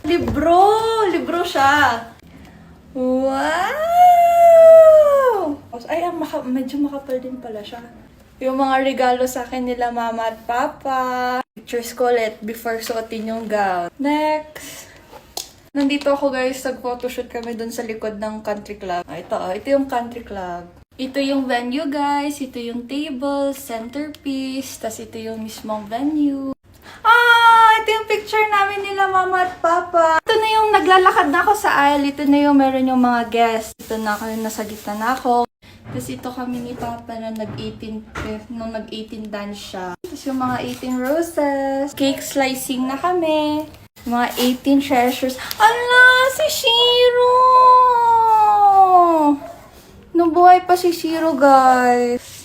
Libro! Libro siya. Wow! Ay, medyo makapal din pala siya. Yung mga regalo sa akin nila mama at papa. Pictures ko ulit before suotin yung gown. Next! Nandito ako guys, nag-photoshoot kami dun sa likod ng country club. Ito yung country club. Ito yung venue guys, ito yung table, centerpiece, tas ito yung mismong venue. Ito yung picture namin nila mama at papa. Ito na yung naglalakad na ako sa aisle, ito na yung meron yung mga guests. Ito na ako yung nasa gitna na ako. Tapos ito kami ni papa na nung nag-18 dance siya. Tapos yung mga 18 roses. Cake slicing na kami. Mga 18 treasures. Ala! Si Shiro! Nabuhay pa si Shiro, guys.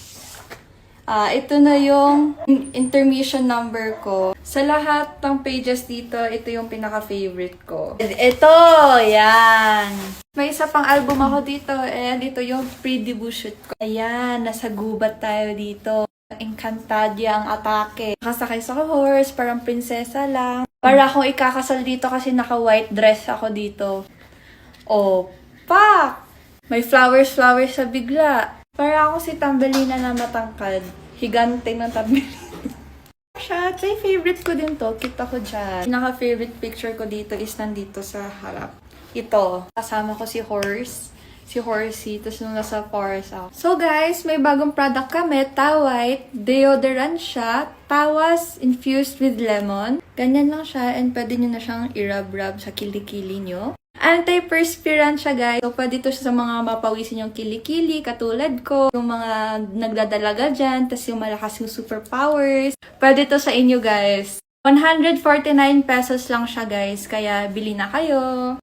Ito na yung intermission number ko. Sa lahat ng pages dito, ito yung pinaka-favorite ko. Ito! Yan! May isa pang album ako dito. And ito yung pre-debut shoot ko. Ayan, nasa gubat tayo dito. Encantadia ang atake. Nakasakay sa horse, parang prinsesa lang. Para akong ikakasal dito kasi naka-white dress ako dito. Oh, pak! May flowers sa bigla. Para ako si Tambelina na matangkad. Higante ng Tambelina. Shot, ay favorite ko din to. Kita ko dyan. Pinaka-favorite picture ko dito is nandito sa harap. Ito. Kasama ko si Horse. Si Horsey. Tapos nung nasa forest ako. So guys, may bagong product kami. Tawhite. Deodorant siya. Tawas infused with lemon. Ganyan lang siya. And pwede nyo na siyang i-rub-rub sa kilikili nyo. Anti-perspirant siya guys. So pwede to siya sa mga mapawisin yung kilikili. Katulad ko. Yung mga nagdadalaga dyan. Tapos yung malakas yung superpowers. Pwede to sa inyo guys. 149 pesos lang siya guys. Kaya bili na kayo.